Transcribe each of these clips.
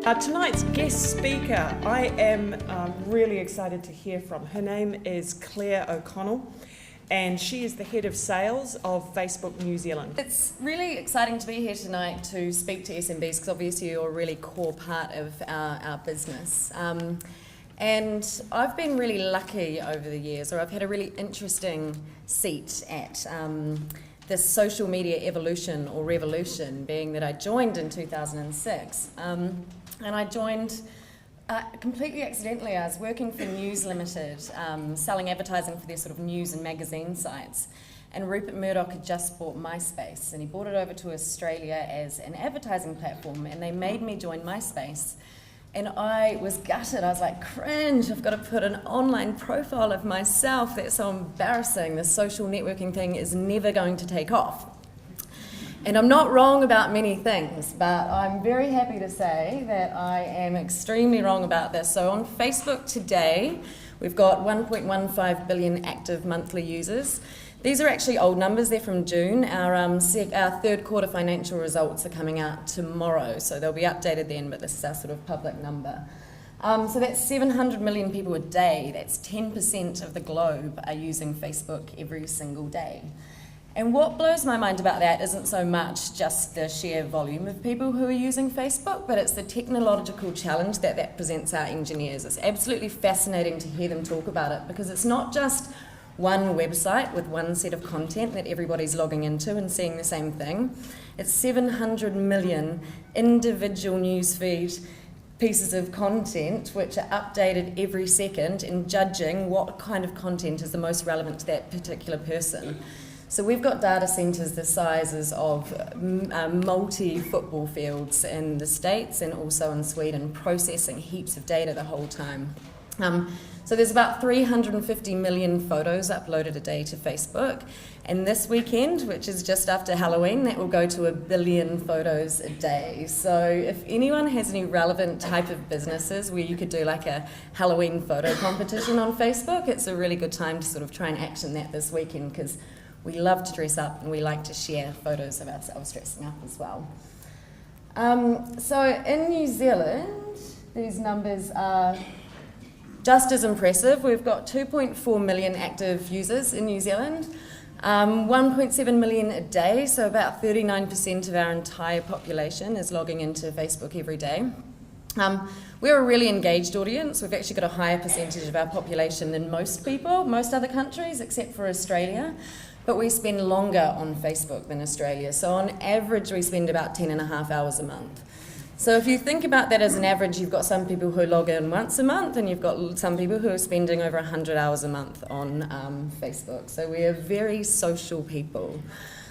Tonight's guest speaker, I am really excited to hear from. Her name is Claire O'Connell, and she is the head of sales of Facebook New Zealand. It's really exciting to be here tonight to speak to SMBs because obviously you're a really core part of our business. And I've been really lucky over the years, or I've had a really interesting seat at this social media evolution or revolution, being that I joined in 2006. And I joined completely accidentally. I was working for News Limited, selling advertising for their sort of news and magazine sites. And Rupert Murdoch had just bought MySpace, and he brought it over to Australia as an advertising platform, and they made me join MySpace. And I was gutted. I was like, cringe, I've got to put an online profile of myself. That's so embarrassing. This social networking thing is never going to take off. And I'm not wrong about many things, but I'm very happy to say that I am extremely wrong about this. So on Facebook today, we've got 1.15 billion active monthly users. These are actually old numbers, they're from June. Our third quarter financial results are coming out tomorrow, so they'll be updated then, but this is our sort of public number. So that's 700 million people a day. That's 10% of the globe are using Facebook every single day. And what blows my mind about that isn't so much just the sheer volume of people who are using Facebook, but it's the technological challenge that presents our engineers. It's absolutely fascinating to hear them talk about it, because it's not just one website with one set of content that everybody's logging into and seeing the same thing. It's 700 million individual newsfeed pieces of content which are updated every second and judging what kind of content is the most relevant to that particular person. So we've got data centres the sizes of multi-football fields in the States and also in Sweden, processing heaps of data the whole time. So there's about 350 million photos uploaded a day to Facebook, and this weekend, which is just after Halloween, that will go to 1 billion photos a day. So if anyone has any relevant type of businesses where you could do like a Halloween photo competition on Facebook, it's a really good time to sort of try and action that this weekend, because we love to dress up and we like to share photos of ourselves dressing up as well. So in New Zealand, these numbers are just as impressive. We've got 2.4 million active users in New Zealand, 1.7 million a day, so about 39% of our entire population is logging into Facebook every day. We're a really engaged audience. We've actually got a higher percentage of our population than most people, most other countries, except for Australia. But we spend longer on Facebook than Australia. So on average, we spend about 10.5 hours a month. So if you think about that as an average, you've got some people who log in once a month, and you've got some people who are spending over 100 hours a month on Facebook. So we are very social people.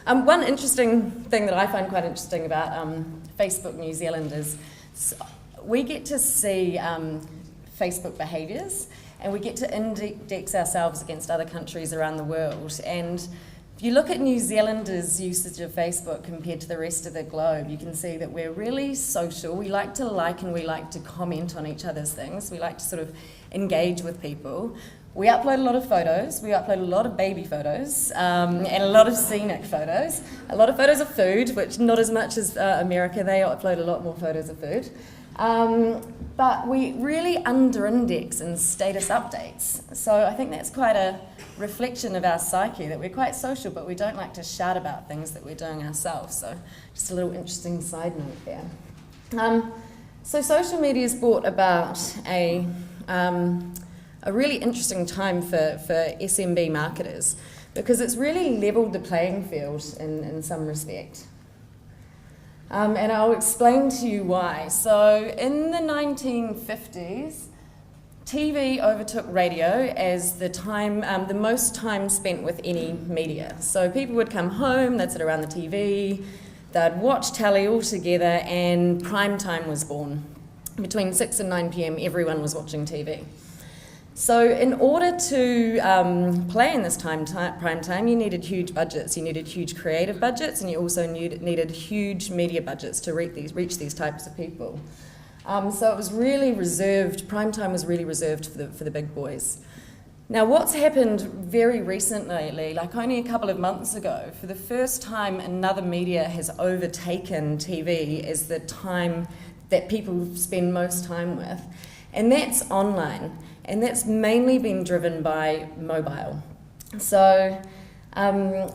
One interesting thing that I find quite interesting about Facebook New Zealand is we get to see Facebook behaviours, and we get to index ourselves against other countries around the world. And if you look at New Zealanders' usage of Facebook compared to the rest of the globe, you can see that we're really social. We like to like and we like to comment on each other's things. We like to sort of engage with people. We upload a lot of photos. We upload a lot of baby photos and a lot of scenic photos. A lot of photos of food, which not as much as America. They upload a lot more photos of food. But we really under-index in status updates. So I think that's quite a reflection of our psyche, that we're quite social, but we don't like to shout about things that we're doing ourselves. So just a little interesting side note there. So social media's brought about a really interesting time for SMB marketers, because it's really levelled the playing field in some respect. And I'll explain to you why. So in the 1950s, TV overtook radio as the most time spent with any media. So people would come home, they'd sit around the TV, they'd watch telly all together, and prime time was born. Between 6 and 9 p.m, everyone was watching TV. So in order to play in this prime time, you needed huge budgets. You needed huge creative budgets, and you also needed huge media budgets to reach these types of people. So it was really reserved, prime time was really reserved for the big boys. Now what's happened very recently, like only a couple of months ago, for the first time another media has overtaken TV as the time that people spend most time with, and that's online, and that's mainly been driven by mobile. So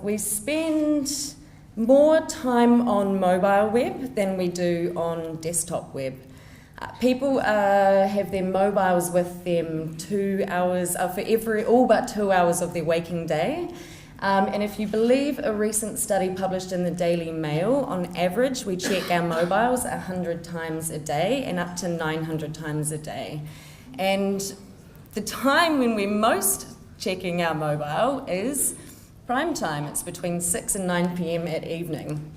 we spend more time on mobile web than we do on desktop web. People have their mobiles with them 2 hours for all but 2 hours of their waking day. And if you believe a recent study published in the Daily Mail, on average we check our mobiles 100 times a day and up to 900 times a day. And the time when we're most checking our mobile is prime time. It's between 6 and 9 p.m. at evening.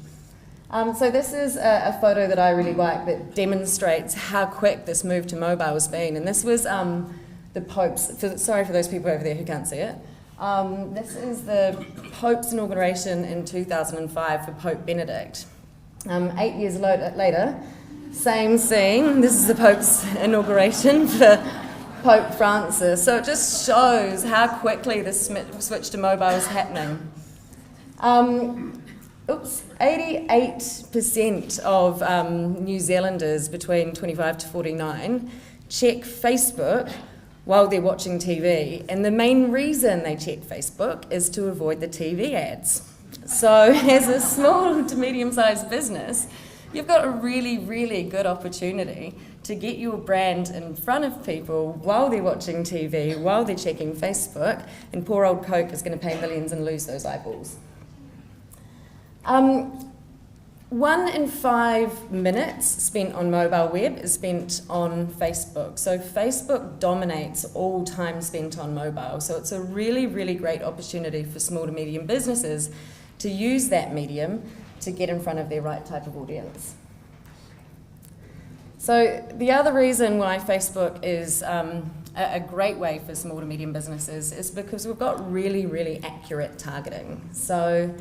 So this is a photo that I really like that demonstrates how quick this move to mobile has been. And this was the Pope's, sorry for those people over there who can't see it. This is the Pope's inauguration in 2005 for Pope Benedict. 8 years later, same scene. This is the Pope's inauguration for Pope Francis. So it just shows how quickly this switch to mobile is happening. 88% of New Zealanders between 25 to 49 check Facebook while they're watching TV, and the main reason they check Facebook is to avoid the TV ads. So as a small to medium-sized business, you've got a really, really good opportunity to get your brand in front of people while they're watching TV, while they're checking Facebook, and poor old Coke is going to pay millions and lose those eyeballs. 1 in 5 minutes spent on mobile web is spent on Facebook. So Facebook dominates all time spent on mobile. So it's a really, really great opportunity for small to medium businesses to use that medium to get in front of their right type of audience. So the other reason why Facebook is a great way for small to medium businesses is because we've got really, really accurate targeting. So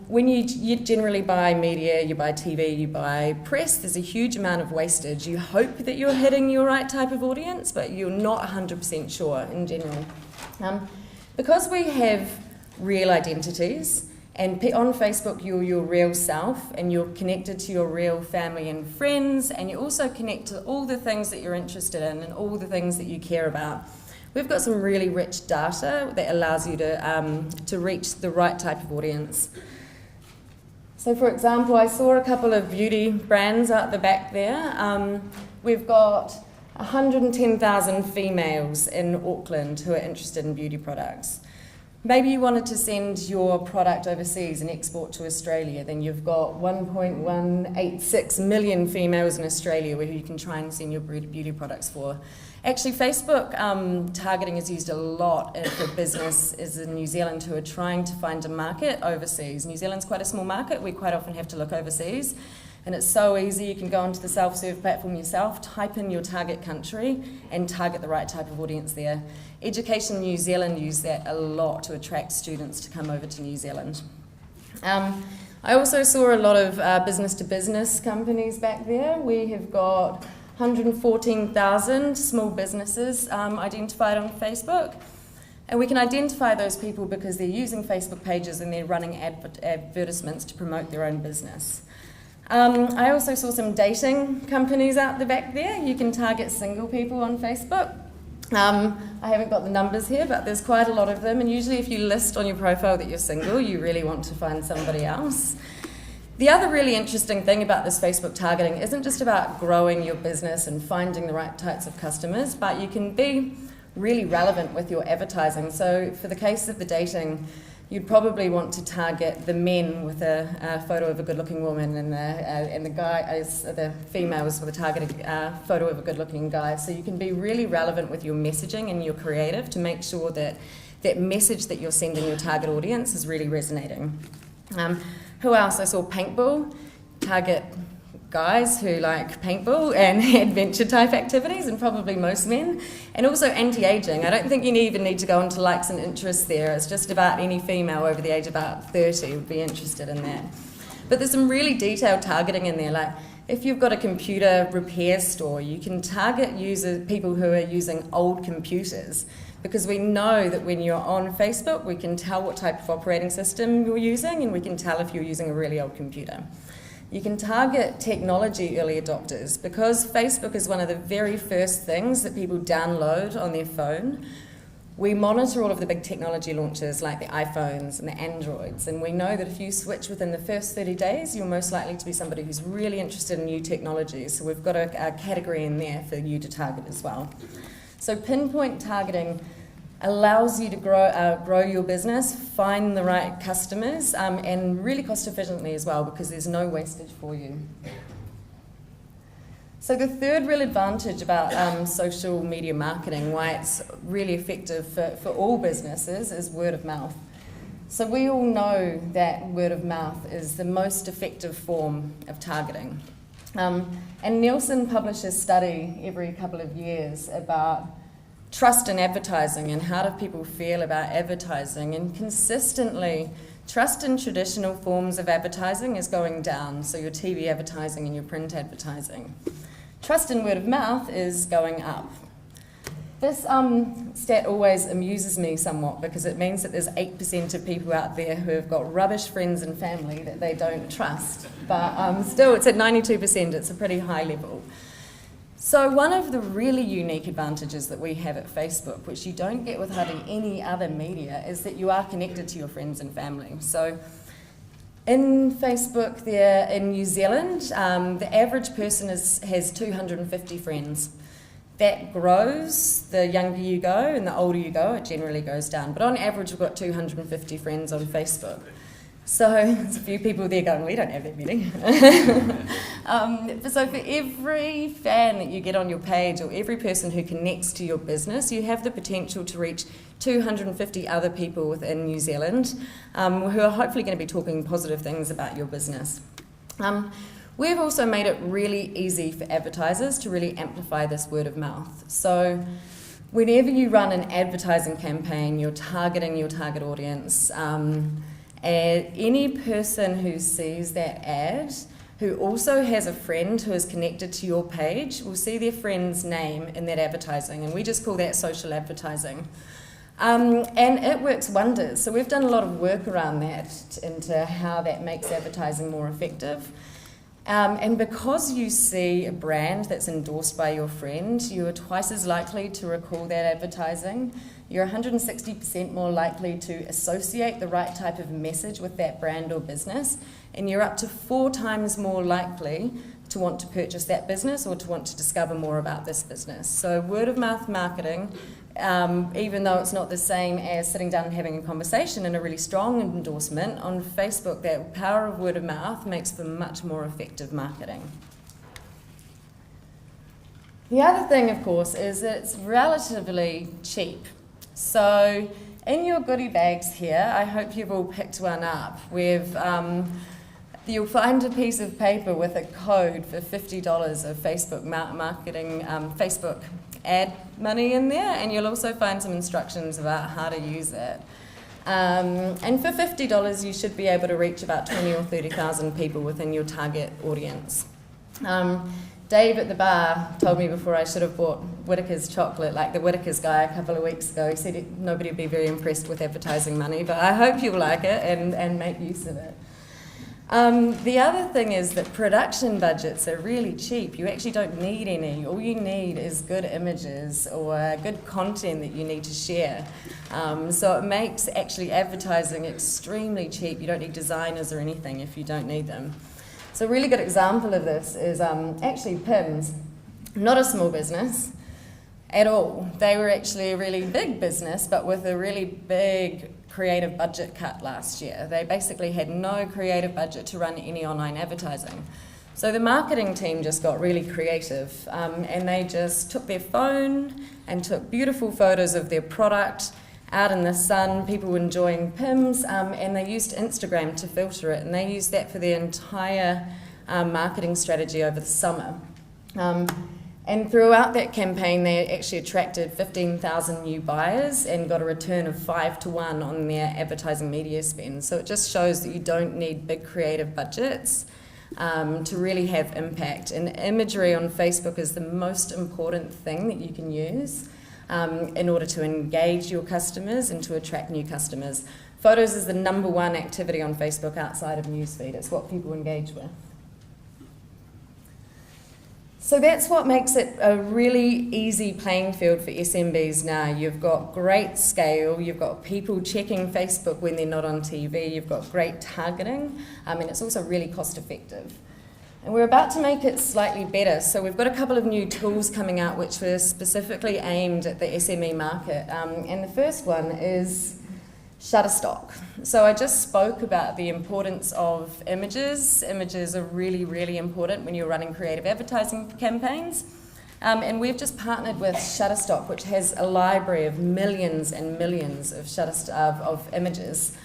when you generally buy media, you buy TV, you buy press, there's a huge amount of wastage. You hope that you're hitting your right type of audience, but you're not 100% sure in general. Because we have real identities, and on Facebook you're your real self, and you're connected to your real family and friends, and you also connect to all the things that you're interested in and all the things that you care about. We've got some really rich data that allows you to reach the right type of audience. So for example, I saw a couple of beauty brands out the back there. We've got 110,000 females in Auckland who are interested in beauty products. Maybe you wanted to send your product overseas and export to Australia, then you've got 1.186 million females in Australia where you can try and send your beauty products for. Actually, Facebook targeting is used a lot for businesses in New Zealand who are trying to find a market overseas. New Zealand's quite a small market. We quite often have to look overseas. And it's so easy. You can go onto the self-serve platform yourself, type in your target country, and target the right type of audience there. Education New Zealand use that a lot to attract students to come over to New Zealand. I also saw a lot of business-to-business companies back there. We have got 114,000 small businesses identified on Facebook. And we can identify those people because they're using Facebook pages and they're running advertisements to promote their own business. I also saw some dating companies out the back there. You can target single people on Facebook. I haven't got the numbers here, but there's quite a lot of them. And usually if you list on your profile that you're single, you really want to find somebody else. The other really interesting thing about this Facebook targeting isn't just about growing your business and finding the right types of customers, but you can be really relevant with your advertising. So for the case of the dating, you'd probably want to target the men with a photo of a good-looking woman and the females with a targeted photo of a good-looking guy. So you can be really relevant with your messaging and your creative to make sure that that message that you're sending your target audience is really resonating. Who else? I saw paintball, target guys who like paintball and adventure type activities, and probably most men, and also anti-aging. I don't think you even need to go into likes and interests there. It's just about any female over the age of about 30 would be interested in that. But there's some really detailed targeting in there, like if you've got a computer repair store, you can target people who are using old computers, because we know that when you're on Facebook, we can tell what type of operating system you're using, and we can tell if you're using a really old computer. You can target technology early adopters because Facebook is one of the very first things that people download on their phone. We monitor all of the big technology launches like the iPhones and the Androids, and we know that if you switch within the first 30 days, you're most likely to be somebody who's really interested in new technologies. So we've got a category in there for you to target as well. So pinpoint targeting allows you to grow your business, find the right customers, and really cost efficiently as well because there's no wastage for you. So the third real advantage about social media marketing, why it's really effective for all businesses, is word of mouth. So we all know that word of mouth is the most effective form of targeting. And Nielsen publishes a study every couple of years about trust in advertising and how do people feel about advertising, and consistently trust in traditional forms of advertising is going down, so your TV advertising and your print advertising. Trust in word of mouth is going up. This stat always amuses me somewhat because it means that there's 8% of people out there who have got rubbish friends and family that they don't trust, but still it's at 92%, it's a pretty high level. So one of the really unique advantages that we have at Facebook, which you don't get with hardly any other media, is that you are connected to your friends and family. So in Facebook there in New Zealand, the average person has 250 friends. That grows the younger you go, and the older you go, it generally goes down. But on average, we've got 250 friends on Facebook. So there's a few people there going, we don't have that many. So for every fan that you get on your page, or every person who connects to your business, you have the potential to reach 250 other people within New Zealand who are hopefully going to be talking positive things about your business. We've also made it really easy for advertisers to really amplify this word of mouth. So whenever you run an advertising campaign, you're targeting your target audience. Any person who sees that ad, who also has a friend who is connected to your page, will see their friend's name in that advertising, and we just call that social advertising. And it works wonders. So we've done a lot of work around that into how that makes advertising more effective. And because you see a brand that's endorsed by your friend, you are twice as likely to recall that advertising. You're 160% more likely to associate the right type of message with that brand or business, and you're up to 4 times more likely to want to purchase that business or to want to discover more about this business. So word of mouth marketing, even though it's not the same as sitting down and having a conversation and a really strong endorsement, on Facebook, that power of word of mouth makes for much more effective marketing. The other thing, of course, is that it's relatively cheap. So in your goodie bags here, I hope you've all picked one up. You'll find a piece of paper with a code for $50 of Facebook marketing, Facebook ad money in there, and you'll also find some instructions about how to use it. And for $50, you should be able to reach about 20 or 30,000 people within your target audience. Dave at the bar told me before I should have bought Whittaker's chocolate, like the Whittaker's guy a couple of weeks ago. He said nobody would be very impressed with advertising money, but I hope you'll like it and make use of it. The other thing is that production budgets are really cheap. You actually don't need any. All you need is good images or good content that you need to share. So it makes actually advertising extremely cheap. You don't need designers or anything if you don't need them. So a really good example of this is actually Pim's, not a small business at all. They were actually a really big business, but with a really big creative budget cut last year. They basically had no creative budget to run any online advertising. So the marketing team just got really creative, and they just took their phone and took beautiful photos of their product out in the sun, people enjoying Pim's, and they used Instagram to filter it, and they used that for their entire marketing strategy over the summer. And throughout that campaign, they actually attracted 15,000 new buyers and got a return of 5 to 1 on their advertising media spend. So it just shows that you don't need big creative budgets to really have impact. And imagery on Facebook is the most important thing that you can use in order to engage your customers and to attract new customers. Photos is the #1 activity on Facebook outside of newsfeed. It's what people engage with. So that's what makes it a really easy playing field for SMBs now. You've got great scale, you've got people checking Facebook when they're not on TV, you've got great targeting, and it's also really cost effective. And we're about to make it slightly better. So we've got a couple of new tools coming out which were specifically aimed at the SME market. And the first one is Shutterstock. So I just spoke about the importance of images. Images are really, really important when you're running creative advertising campaigns. And we've just partnered with Shutterstock, which has a library of millions and millions of images,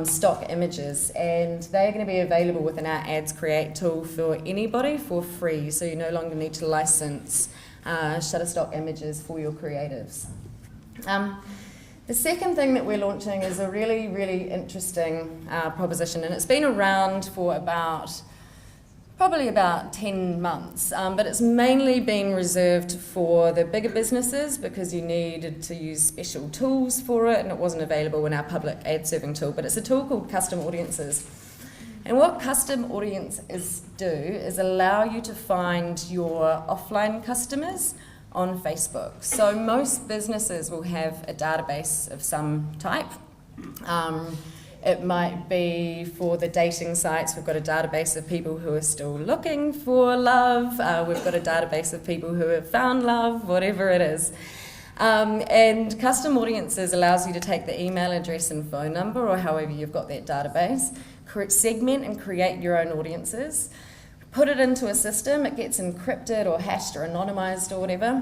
stock images, and they're going to be available within our Ads Create tool for anybody for free. So you no longer need to license Shutterstock images for your creatives. The second thing that we're launching is a really, really interesting proposition, and it's been around for probably about 10 months, but it's mainly been reserved for the bigger businesses because you needed to use special tools for it, and it wasn't available in our public ad serving tool, but it's a tool called Custom Audiences. And what custom audiences do is allow you to find your offline customers on Facebook. So most businesses will have a database of some type. It might be for the dating sites, we've got a database of people who are still looking for love, we've got a database of people who have found love, whatever it is. And custom audiences allows you to take the email address and phone number, or however you've got that database, segment and create your own audiences, put it into a system, it gets encrypted or hashed or anonymized or whatever,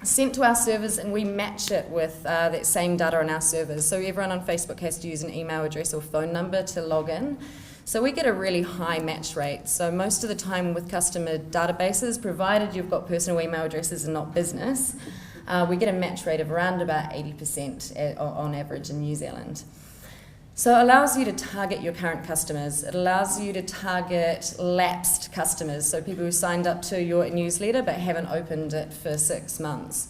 sent to our servers, and we match it with that same data on our servers. So everyone on Facebook has to use an email address or phone number to log in. So we get a really high match rate. So most of the time with customer databases, provided you've got personal email addresses and not business, we get a match rate of around about 80% on average in New Zealand. So it allows you to target your current customers. It allows you to target lapsed customers, so people who signed up to your newsletter but haven't opened it for 6 months.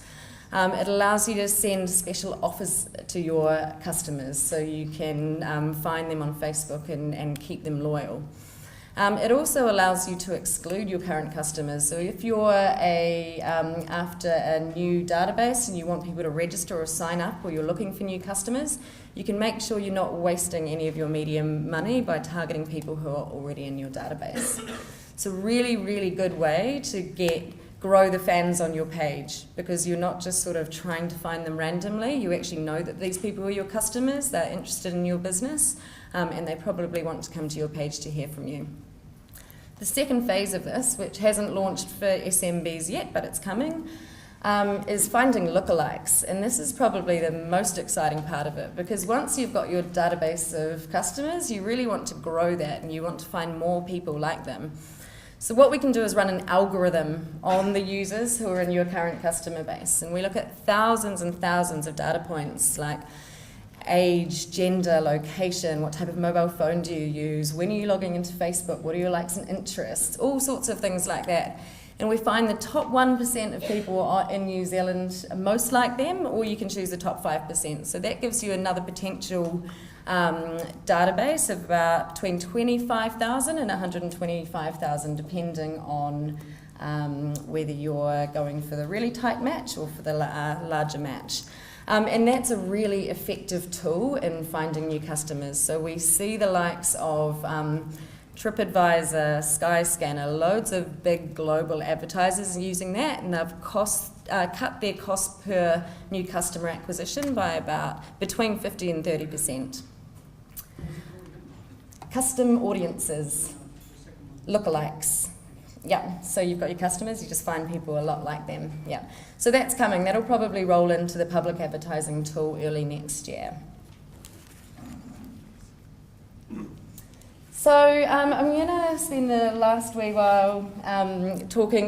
It allows you to send special offers to your customers so you can find them on Facebook and keep them loyal. It also allows you to exclude your current customers. So if you're after a new database and you want people to register or sign up, or you're looking for new customers, you can make sure you're not wasting any of your media money by targeting people who are already in your database. It's a really, really good way to grow the fans on your page, because you're not just sort of trying to find them randomly. You actually know that these people are your customers, they're interested in your business, and they probably want to come to your page to hear from you. The second phase of this, which hasn't launched for SMBs yet, but it's coming, is finding lookalikes. And this is probably the most exciting part of it, because once you've got your database of customers, you really want to grow that and you want to find more people like them. So what we can do is run an algorithm on the users who are in your current customer base. And we look at thousands and thousands of data points like age, gender, location, what type of mobile phone do you use, when are you logging into Facebook, what are your likes and interests, all sorts of things like that. And we find the top 1% of people are in New Zealand most like them, or you can choose the top 5%. So that gives you another potential database of about between 25,000 and 125,000, depending on whether you're going for the really tight match or for the larger match. And that's a really effective tool in finding new customers. So we see the likes of TripAdvisor, Skyscanner, loads of big global advertisers using that, and they've cut their cost per new customer acquisition by about between 50 and 30%. Custom audiences, lookalikes. Yeah, so you've got your customers, you just find people a lot like them. Yeah, so that's coming. That'll probably roll into the public advertising tool early next year. So I'm going to spend the last wee while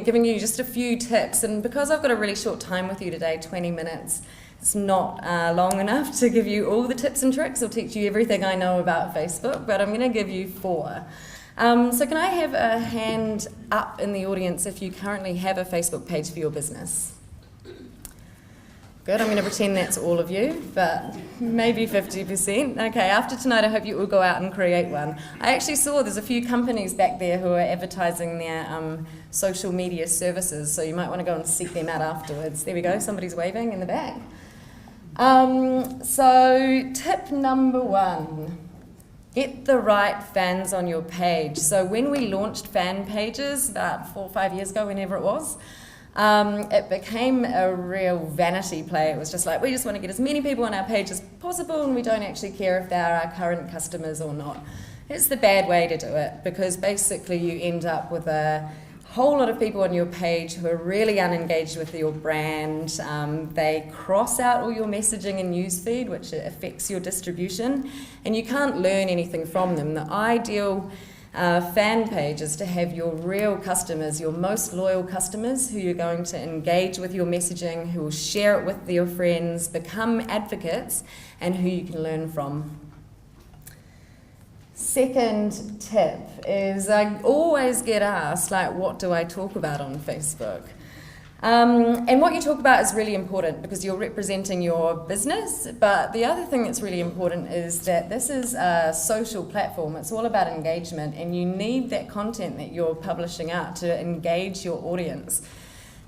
giving you just a few tips, and because I've got a really short time with you today, 20 minutes, it's not long enough to give you all the tips and tricks or teach you everything I know about Facebook, but I'm going to give you 4. So can I have a hand up in the audience if you currently have a Facebook page for your business? Good, I'm going to pretend that's all of you, but maybe 50%. Okay, after tonight I hope you all go out and create one. I actually saw there's a few companies back there who are advertising their social media services, so you might want to go and seek them out afterwards. There we go, somebody's waving in the back. So tip number 1, get the right fans on your page. So when we launched fan pages about 4 or 5 years ago, whenever it was, it became a real vanity play. It was just like, we just want to get as many people on our page as possible, and we don't actually care if they're our current customers or not. It's the bad way to do it, because basically you end up with a whole lot of people on your page who are really unengaged with your brand. They cross out all your messaging and newsfeed, which affects your distribution, and you can't learn anything from them. The ideal fan page is to have your real customers, your most loyal customers, who you're going to engage with your messaging, who will share it with your friends, become advocates, and who you can learn from. Second tip is I always get asked, like, what do I talk about on Facebook? And what you talk about is really important because you're representing your business, but the other thing that's really important is that this is a social platform. It's all about engagement, and you need that content that you're publishing out to engage your audience.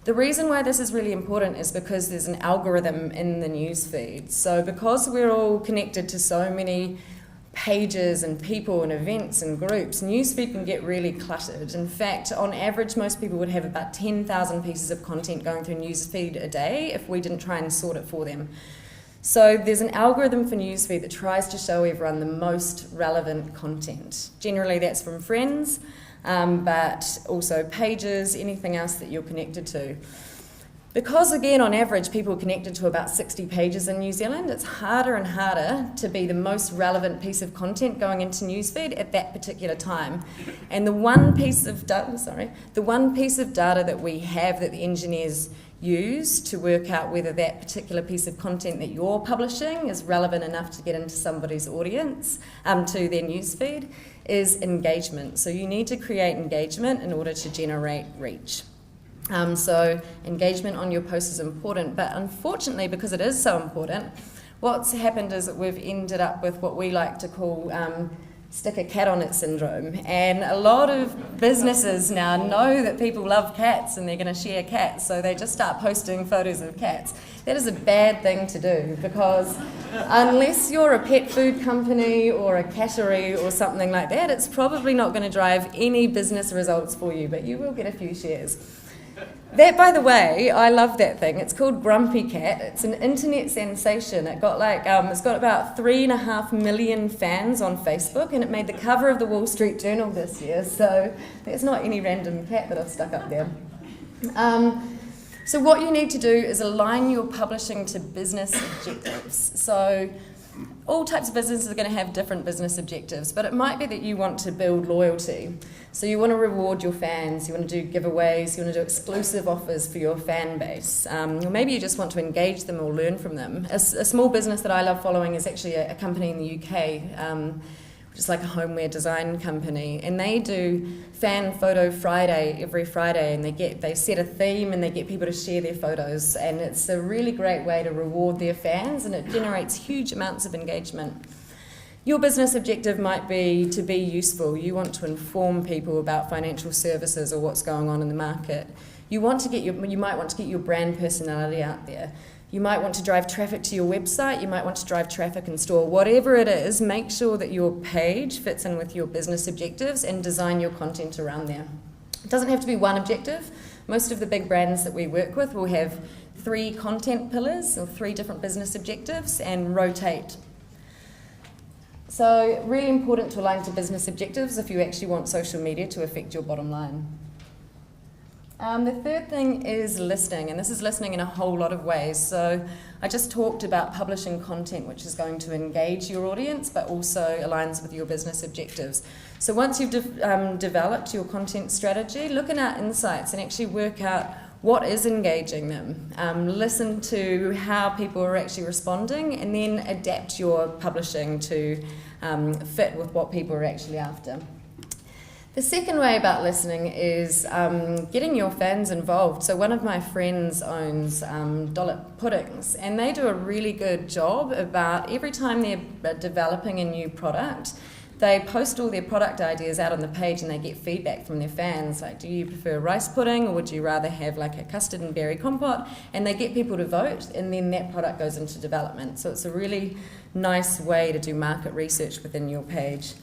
The reason why this is really important is because there's an algorithm in the newsfeed. So because we're all connected to so many pages and people and events and groups, newsfeed can get really cluttered. In fact, on average, most people would have about 10,000 pieces of content going through newsfeed a day if we didn't try and sort it for them. So there's an algorithm for newsfeed that tries to show everyone the most relevant content. Generally, that's from friends, but also pages, anything else that you're connected to. Because, again, on average, people are connected to about 60 pages in New Zealand, it's harder and harder to be the most relevant piece of content going into newsfeed at that particular time. And the one piece of data that we have that the engineers use to work out whether that particular piece of content that you're publishing is relevant enough to get into somebody's audience, to their newsfeed, is engagement. So you need to create engagement in order to generate reach. So engagement on your post is important, but unfortunately, because it is so important, what's happened is that we've ended up with what we like to call stick a cat on it syndrome. And a lot of businesses now know that people love cats and they're going to share cats, so they just start posting photos of cats. That is a bad thing to do, because unless you're a pet food company or a cattery or something like that, it's probably not going to drive any business results for you, but you will get a few shares. That, by the way, I love that thing. It's called Grumpy Cat. It's an internet sensation. It's got about 3.5 million fans on Facebook, and it made the cover of the Wall Street Journal this year. So there's not any random cat that I've stuck up there. So what you need to do is align your publishing to business objectives. So all types of businesses are going to have different business objectives, but it might be that you want to build loyalty. So you want to reward your fans, you want to do giveaways, you want to do exclusive offers for your fan base, or maybe you just want to engage them or learn from them. A small business that I love following is actually a company in the UK, which is like a homeware design company, and they do Fan Photo Friday every Friday, and they set a theme and they get people to share their photos, and it's a really great way to reward their fans, and it generates huge amounts of engagement. Your business objective might be to be useful. You want to inform people about financial services or what's going on in the market. You might want to get your brand personality out there. You might want to drive traffic to your website. You might want to drive traffic in store. Whatever it is, make sure that your page fits in with your business objectives and design your content around there. It doesn't have to be one objective. Most of the big brands that we work with will have 3 content pillars or 3 different business objectives and rotate. So really important to align to business objectives if you actually want social media to affect your bottom line. The third thing is listening, and this is listening in a whole lot of ways. So I just talked about publishing content which is going to engage your audience but also aligns with your business objectives. So once you've developed your content strategy, look at insights and actually work out what is engaging them. Listen to how people are actually responding, and then adapt your publishing to fit with what people are actually after. The second way about listening is getting your fans involved. So one of my friends owns Dollop Puddings, and they do a really good job about every time they're developing a new product, they post all their product ideas out on the page and they get feedback from their fans, like, do you prefer rice pudding or would you rather have like a custard and berry compote? And they get people to vote, and then that product goes into development. So it's a really nice way to do market research within your page.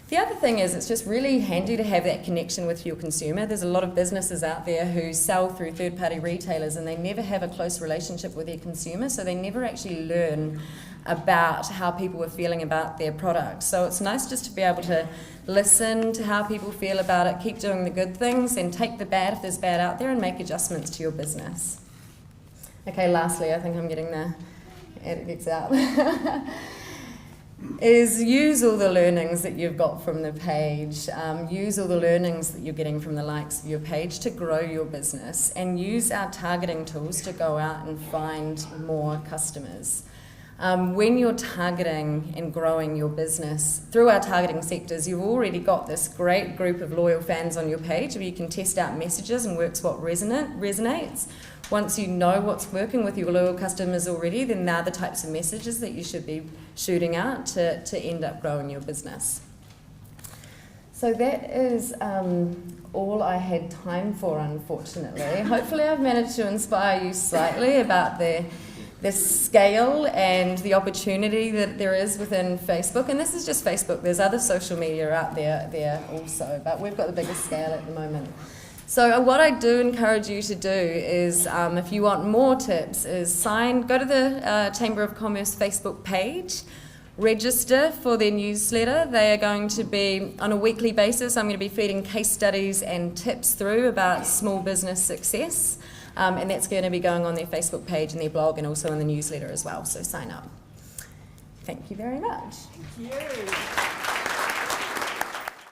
The other thing is it's just really handy to have that connection with your consumer. There's a lot of businesses out there who sell through third-party retailers and they never have a close relationship with their consumer, so they never actually learn about how people are feeling about their product. So it's nice just to be able to listen to how people feel about it, keep doing the good things, and take the bad if there's bad out there and make adjustments to your business. Okay, lastly, I think I'm getting the edits out. Is use all the learnings that you've got from the page, use all the learnings that you're getting from the likes of your page to grow your business, and use our targeting tools to go out and find more customers. When you're targeting and growing your business through our targeting sectors, you've already got this great group of loyal fans on your page where you can test out messages and works what resonates. Once you know what's working with your loyal customers already, then they're the types of messages that you should be shooting out to end up growing your business. So that is all I had time for, unfortunately. Hopefully I've managed to inspire you slightly about the scale and the opportunity that there is within Facebook. And this is just Facebook. There's other social media out there also, but we've got the biggest scale at the moment. So what I do encourage you to do is, if you want more tips, is go to the Chamber of Commerce Facebook page, register for their newsletter. They are going to be, on a weekly basis, I'm going to be feeding case studies and tips through about small business success, and that's going to be going on their Facebook page and their blog and also in the newsletter as well, so sign up. Thank you very much. Thank you.